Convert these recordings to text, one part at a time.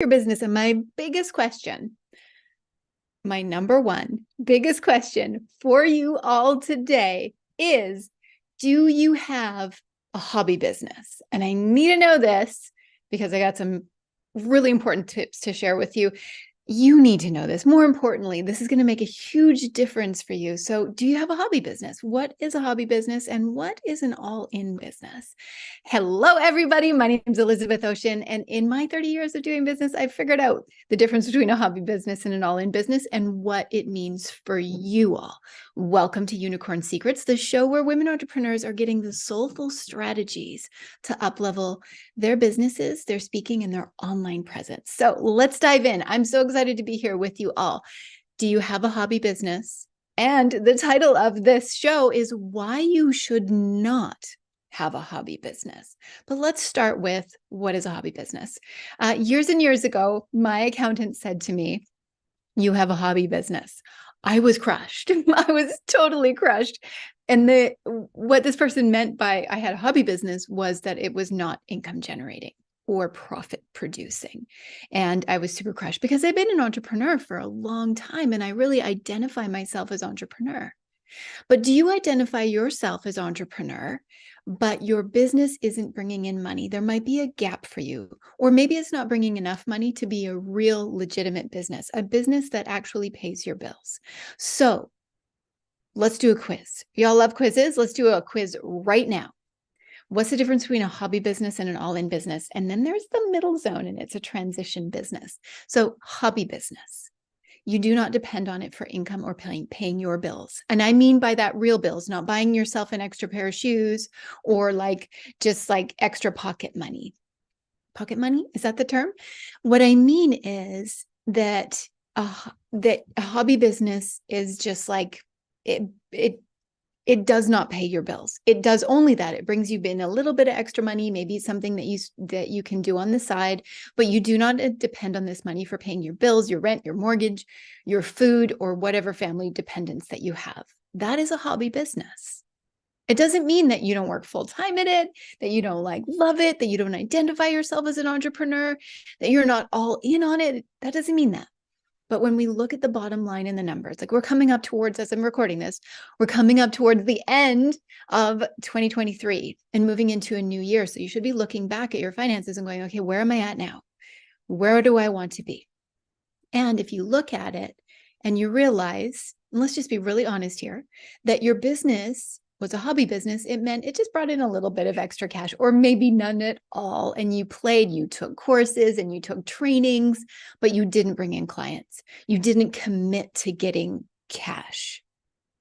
your business. And my biggest question, my number one biggest question for you all today is, do you have a hobby business? And I need to know this because I got some really important tips to share with you. You need to know this. More importantly, this is going to make a huge difference for you. So, do you have a hobby business? What is a hobby business and what is an all-in business? Hello, everybody. My name is Elizabeth Ocean. And in my 30 years of doing business, I've figured out the difference between a hobby business and an all-in business and what it means for you all. Welcome to Unicorn Secrets, the show where women entrepreneurs are getting the soulful strategies to up-level their businesses, their speaking, and their online presence. So let's dive in. I'm so excited to be here with you all. Do you have a hobby business? And the title of this show is Why You Should Not Have a Hobby Business. But let's start with, what is a hobby business? Years and years ago, my accountant said to me, "You have a hobby business." I was crushed. I was totally crushed. And what this person meant by I had a hobby business was that it was not income generating or profit producing. And I was super crushed because I've been an entrepreneur for a long time and I really identify myself as entrepreneur. But do you identify yourself as entrepreneur, but your business isn't bringing in money? There might be a gap for you, or maybe it's not bringing enough money to be a real legitimate business, a business that actually pays your bills. So let's do a quiz. Y'all love quizzes. Let's do a quiz right now. What's the difference between a hobby business and an all-in business? And then there's the middle zone, and it's a transition business. So hobby business. You do not depend on it for income or paying your bills. And I mean by that real bills, not buying yourself an extra pair of shoes or just extra pocket money. Pocket money, is that the term? What I mean is that a hobby business is just like it does not pay your bills. It does only that. It brings you in a little bit of extra money, maybe something that you can do on the side, but you do not depend on this money for paying your bills, your rent, your mortgage, your food, or whatever family dependence that you have. That is a hobby business. It doesn't mean that you don't work full time in it, that you don't love it, that you don't identify yourself as an entrepreneur, that you're not all in on it. That doesn't mean that. But when we look at the bottom line in the numbers, we're coming up towards, as I'm recording this, we're coming up towards the end of 2023 and moving into a new year. So you should be looking back at your finances and going, okay, where am I at now? Where do I want to be? And if you look at it and you realize, and let's just be really honest here, that your business was a hobby business, it meant it just brought in a little bit of extra cash, or maybe none at all. And you took courses and you took trainings, but you didn't bring in clients. You didn't commit to getting cash.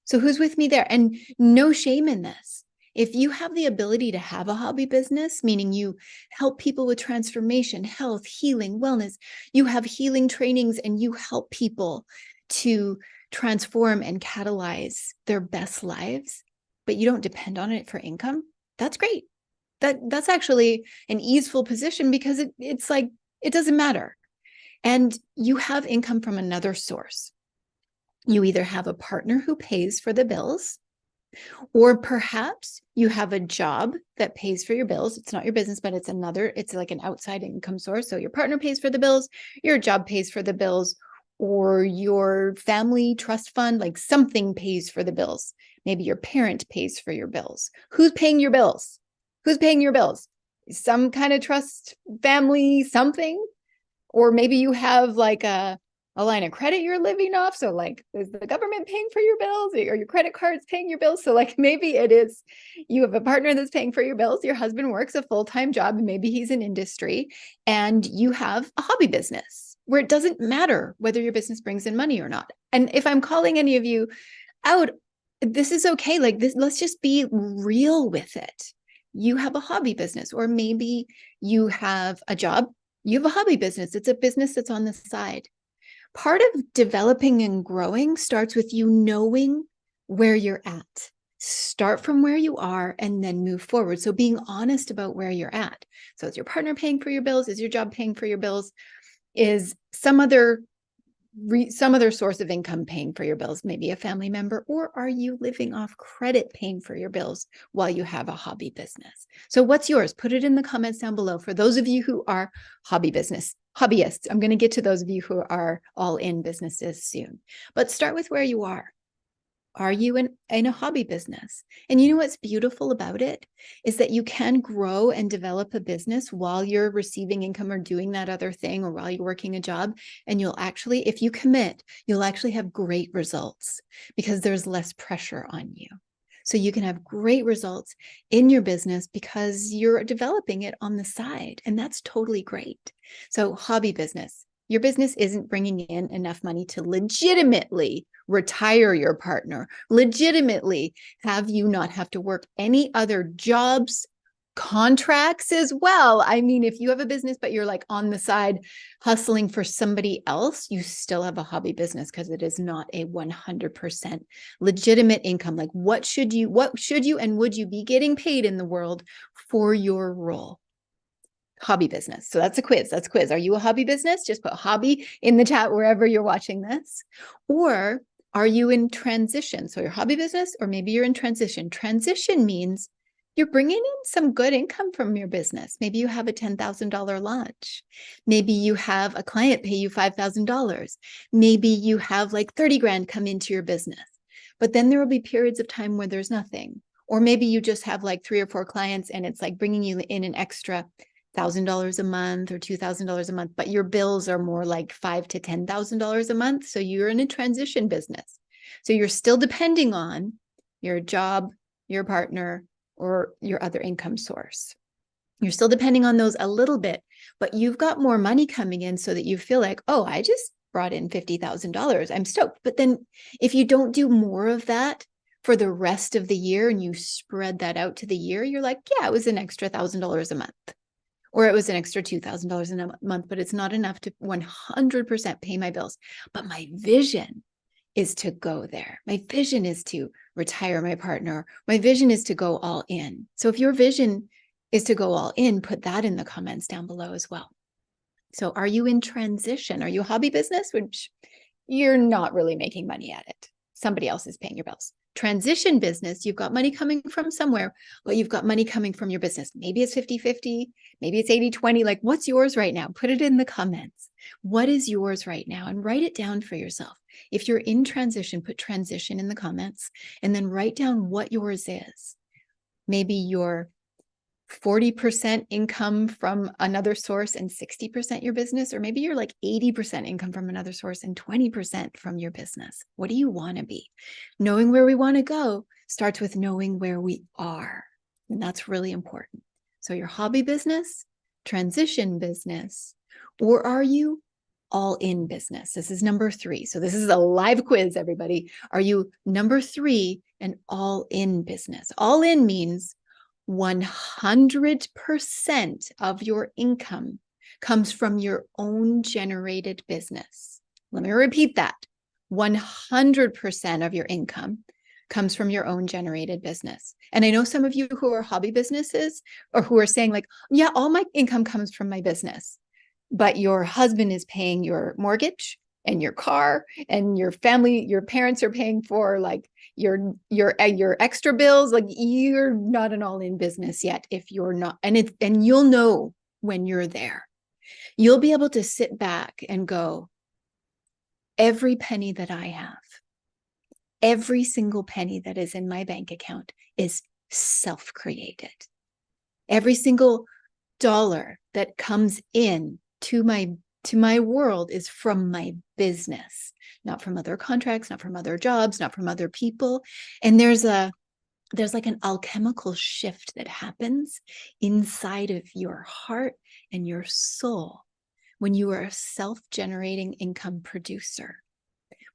So who's with me there? And no shame in this. If you have the ability to have a hobby business, meaning you help people with transformation, health, healing, wellness, you have healing trainings and you help people to transform and catalyze their best lives, but you don't depend on it for income, that's great. That's actually an easeful position because it's like, it doesn't matter. And you have income from another source. You either have a partner who pays for the bills, or perhaps you have a job that pays for your bills. It's not your business, but it's like an outside income source. So your partner pays for the bills, your job pays for the bills, or your family trust fund, something pays for the bills. Maybe your parent pays for your bills. Who's paying your bills? Who's paying your bills? Some kind of trust family, something. Or maybe you have a line of credit you're living off. So is the government paying for your bills, or your credit cards paying your bills? So maybe it is, you have a partner that's paying for your bills. Your husband works a full-time job and maybe he's in industry, and you have a hobby business where it doesn't matter whether your business brings in money or not. And if I'm calling any of you out, this is okay. Let's just be real with it. You have a hobby business, or maybe you have a job. You have a hobby business. It's a business that's on the side. Part of developing and growing starts with you knowing where you're at. Start from where you are and then move forward. So being honest about where you're at. So is your partner paying for your bills? Is your job paying for your bills? Is some other source of income paying for your bills, maybe a family member, or are you living off credit paying for your bills while you have a hobby business? So what's yours? Put it in the comments down below for those of you who are hobby business hobbyists. I'm going to get to those of you who are all in businesses soon, but start with where you are. Are you in a hobby business? And you know what's beautiful about it is that you can grow and develop a business while you're receiving income or doing that other thing, or while you're working a job. And you'll actually, if you commit, you'll actually have great results because there's less pressure on you. So you can have great results in your business because you're developing it on the side. And that's totally great. So hobby business. Your business isn't bringing in enough money to legitimately retire your partner, legitimately have you not have to work any other jobs, contracts as well. I mean, if you have a business, but you're like on the side hustling for somebody else, you still have a hobby business because it is not a 100% legitimate income. Like what should you and would you be getting paid in the world for your role? Hobby business. So that's a quiz. That's a quiz. Are you a hobby business? Just put hobby in the chat wherever you're watching this. Or are you in transition? So your hobby business, or maybe you're in transition. Transition means you're bringing in some good income from your business. Maybe you have a $10,000 launch. Maybe you have a client pay you $5,000. Maybe you have like 30 grand come into your business. But then there will be periods of time where there's nothing. Or maybe you just have like 3 or 4 clients and it's like bringing you in an extra $1,000 a month or $2,000 a month, but your bills are more like $5,000 to $10,000 a month. So you're in a transition business. So you're still depending on your job, your partner, or your other income source. You're still depending on those a little bit, but you've got more money coming in so that you feel like, oh, I just brought in $50,000. I'm stoked. But then if you don't do more of that for the rest of the year and you spread that out to the year, you're like, yeah, it was an extra $1,000 a month. Or it was an extra $2,000 in a month, but it's not enough to 100% pay my bills. But my vision is to go there. My vision is to retire my partner. My vision is to go all in. So if your vision is to go all in, put that in the comments down below as well. So are you in transition? Are you a hobby business, which you're not really making money at it? Somebody else is paying your bills. Transition business, you've got money coming from somewhere, but you've got money coming from your business. Maybe it's 50-50, maybe it's 80-20. Like, what's yours right now? Put it in the comments. What is yours right now? And write it down for yourself. If you're in transition, put transition in the comments and then write down what yours is. Maybe you're 40% income from another source and 60% your business, or maybe you're like 80% income from another source and 20% from your business. What do you want to be? Knowing where we want to go starts with knowing where we are. And that's really important. So your hobby business, transition business, or are you all in business? This is number 3. So this is a live quiz, everybody. Are you number 3 and all in business? All in means 100% of your income comes from your own generated business. Let me repeat that. 100% of your income comes from your own generated business. And I know some of you who are hobby businesses or who are saying like, yeah, all my income comes from my business, but your husband is paying your mortgage and your car and your family, your parents are paying for like your extra bills. Like you're not an all-in business yet if you're not, and you'll know when you're there. You'll be able to sit back and go, every penny that I have, every single penny that is in my bank account is self-created. Every single dollar that comes in to my world is from my business, not from other contracts, not from other jobs, not from other people. And there's like an alchemical shift that happens inside of your heart and your soul when you are a self-generating income producer,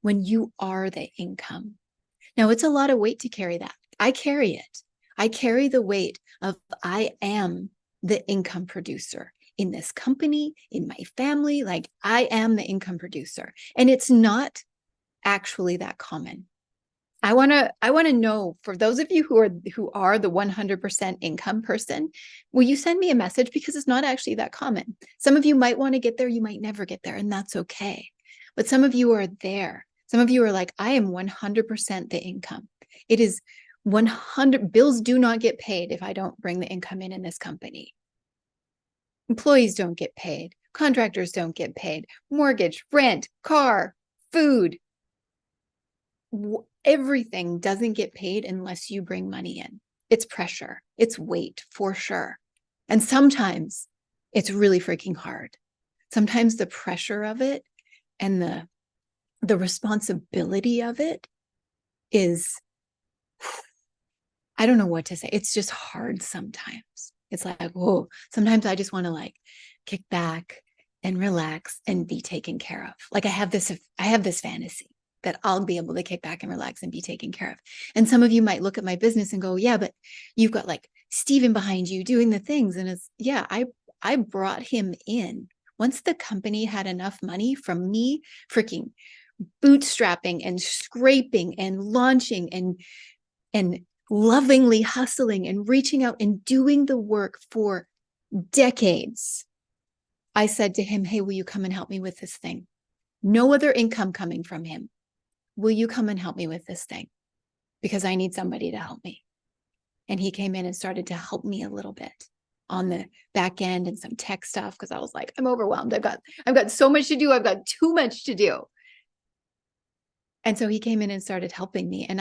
when you are the income. Now, it's a lot of weight to carry that. I carry it. I carry the weight of I am the income producer in this company, in my family. Like I am the income producer. And it's not actually that common. I want to know, for those of you who are the 100% income person, will you send me a message? Because it's not actually that common. Some of you might want to get there, you might never get there, and that's okay. But some of you are there. Some of you are like, I am 100% the income. It is 100. Bills do not get paid if I don't bring the income in this company. Employees don't get paid. Contractors don't get paid. Mortgage, rent, car, food, everything doesn't get paid unless you bring money in. It's pressure, it's weight for sure. And sometimes it's really freaking hard. Sometimes the pressure of it and the responsibility of it is, I don't know what to say. It's just hard sometimes. It's like, whoa, sometimes I just want to like kick back and relax and be taken care of. Like I have this fantasy that I'll be able to kick back and relax and be taken care of. And some of you might look at my business and go, yeah, but you've got like Steven behind you doing the things. And it's, yeah, I brought him in. Once the company had enough money from me freaking bootstrapping and scraping and launching and lovingly hustling and reaching out and doing the work for decades, I said to him, hey, will you come and help me with this thing? No other income coming from him. Will you come and help me with this thing? Because I need somebody to help me. And he came in and started to help me a little bit on the back end and some tech stuff, because I was like, I'm overwhelmed. I've got so much to do. I've got too much to do. And so he came in and started helping me. And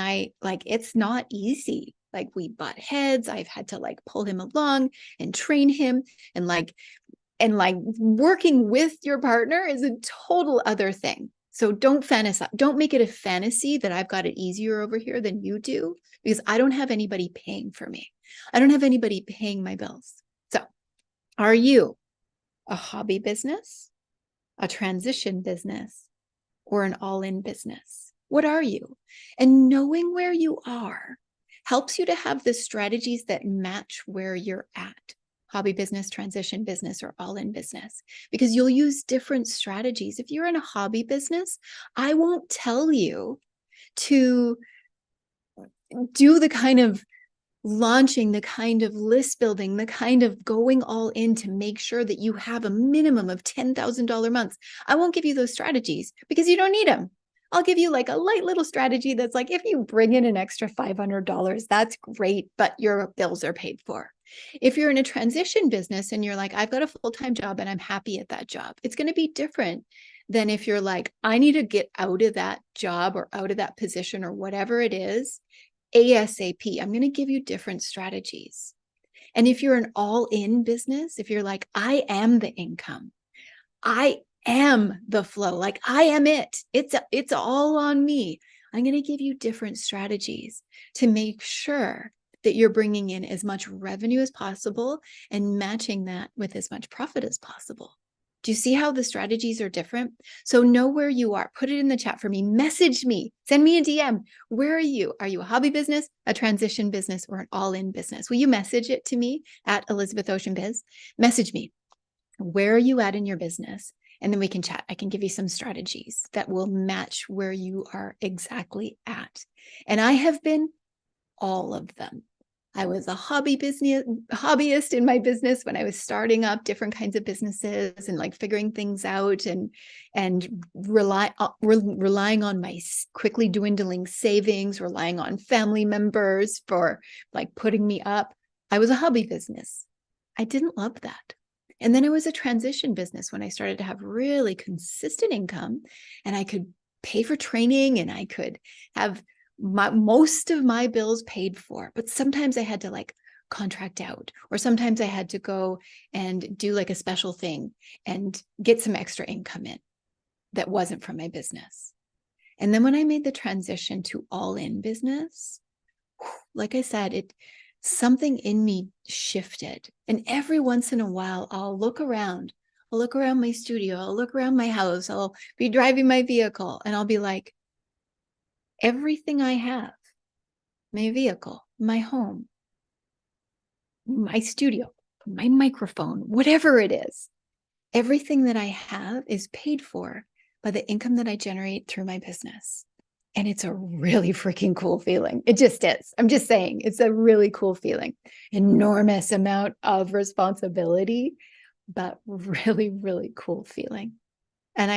it's not easy. Like we butt heads. I've had to like pull him along and train him, and working with your partner is a total other thing. So don't fantasize. Don't make it a fantasy that I've got it easier over here than you do, because I don't have anybody paying for me. I don't have anybody paying my bills. So are you a hobby business, a transition business, or an all-in business? What are you? And knowing where you are helps you to have the strategies that match where you're at. Hobby business, transition business, or all-in business, because you'll use different strategies. If you're in a hobby business, I won't tell you to do the kind of launching, the kind of list building, the kind of going all in to make sure that you have a minimum of $10,000 months. I won't give you those strategies because you don't need them. I'll give you like a light little strategy that's like, if you bring in an extra $500, that's great, but your bills are paid for. If you're in a transition business and you're like, I've got a full-time job and I'm happy at that job, it's going to be different than if you're like, I need to get out of that job or out of that position or whatever it is ASAP. I'm going to give you different strategies. And if you're an all-in business, if you're like, I am the income, I am the flow, like I am it, it's all on me, I'm going to give you different strategies to make sure that you're bringing in as much revenue as possible and matching that with as much profit as possible. Do you see how the strategies are different? So know where you are. Put it in the chat for me. Message me. Send me a DM. Where are you? Are you a hobby business, a transition business, or an all-in business? Will you message it to me at Elizabeth Ocean Biz? Message me. Where are you at in your business? And then we can chat. I can give you some strategies that will match where you are exactly at. And I have been all of them. I was a hobbyist in my business when I was starting up different kinds of businesses and like figuring things out and relying on my quickly dwindling savings, relying on family members for like putting me up. I was a hobby business. I didn't love that. And then it was a transition business when I started to have really consistent income and I could pay for training and I could have most of my bills paid for, but sometimes I had to like contract out, or sometimes I had to go and do like a special thing and get some extra income in that wasn't from my business. And then when I made the transition to all-in business, like I said, something in me shifted. And every once in a while, I'll look around my studio, I'll look around my house, I'll be driving my vehicle, and I'll be like, everything I have, my vehicle, my home, my studio, my microphone, whatever it is, everything that I have is paid for by the income that I generate through my business. And it's a really freaking cool feeling. It just is. I'm just saying, it's a really cool feeling. Enormous amount of responsibility, but really, really cool feeling. And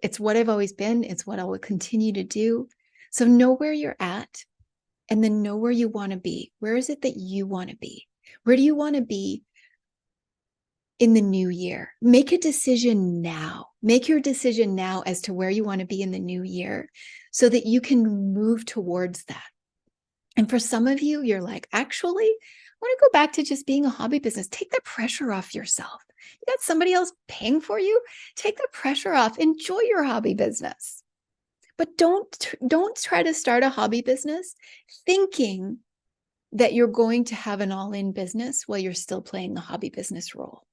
it's what I've always been. It's what I will continue to do. So know where you're at and then know where you want to be. Where is it that you want to be? Where do you want to be in the new year. Make a decision now. Make your decision now as to where you want to be in the new year so that you can move towards that. And for some of you, you're like, actually, I want to go back to just being a hobby business. Take the pressure off yourself. You got somebody else paying for you. Take the pressure off. Enjoy your hobby business. But don't try to start a hobby business thinking that you're going to have an all-in business while you're still playing the hobby business role.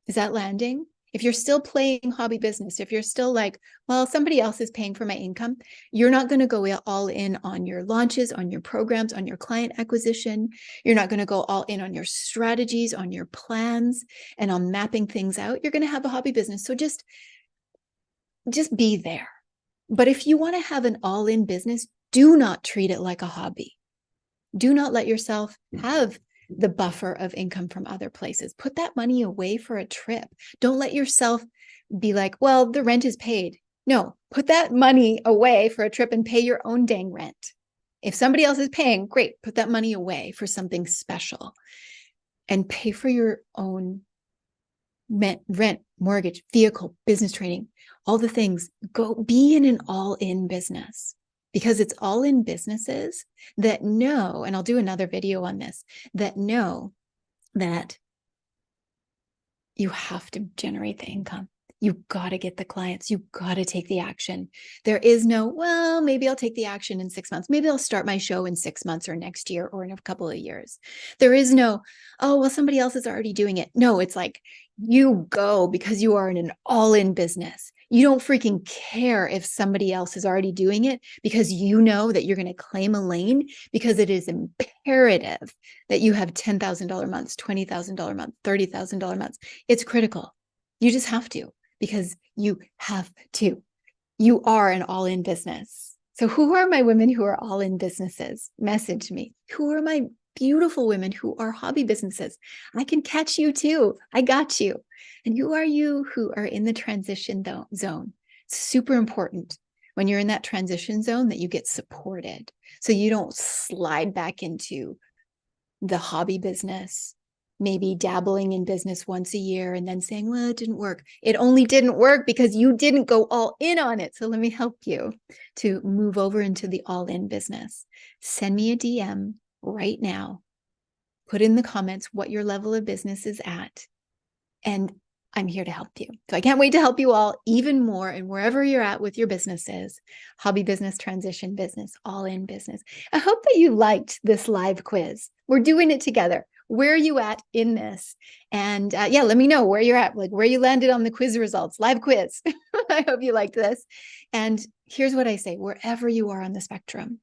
Is that landing? If you're still playing hobby business, if you're still like, well, somebody else is paying for my income, you're not going to go all in on your launches, on your programs, on your client acquisition. You're not going to go all in on your strategies, on your plans, and on mapping things out. You're going to have a hobby business. So just be there. But if you want to have an all-in business, do not treat it like a hobby. Do not let yourself have the buffer of income from other places. Put that money away for a trip. Don't let yourself be like, well, the rent is paid. No, put that money away for a trip and pay your own dang rent. If somebody else is paying, great, put that money away for something special and pay for your own rent, mortgage, vehicle, business training, all the things. Go be in an all-in business. Because it's all in businesses that know, and I'll do another video on this, that know that you have to generate the income. You got to get the clients. You got to take the action. There is no, well, maybe I'll take the action in 6 months. Maybe I'll start my show in 6 months or next year or in a couple of years. There is no, oh, well, somebody else is already doing it. No, it's like you go because you are in an all-in business. You don't freaking care if somebody else is already doing it because you know that you're going to claim a lane because it is imperative that you have $10,000 months, $20,000 months, $30,000 months. It's critical. You just have to because you have to. You are an all-in business. So who are my women who are all-in businesses? Message me. Who are my beautiful women who are hobby businesses? I can catch you too. I got you. And who are you who are in the transition zone? It's super important when you're in that transition zone that you get supported so you don't slide back into the hobby business, maybe dabbling in business once a year and then saying, well, it didn't work. It only didn't work because you didn't go all in on it. So let me help you to move over into the all-in business. Send me a DM right now. Put in the comments what your level of business is at. And I'm here to help you. So I can't wait to help you all even more and wherever you're at with your businesses, hobby business, transition business, all in business. I hope that you liked this live quiz. We're doing it together. Where are you at in this? And yeah, let me know where you're at, like where you landed on the quiz results, live quiz. I hope you liked this. And here's what I say, wherever you are on the spectrum,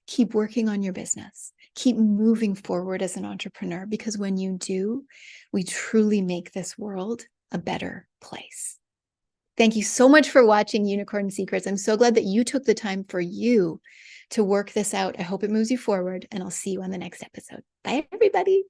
keep working on your business. Keep moving forward as an entrepreneur, because when you do, we truly make this world a better place. Thank you so much for watching Unicorn Secrets. I'm so glad that you took the time for you to work this out. I hope it moves you forward, and I'll see you on the next episode. Bye, everybody.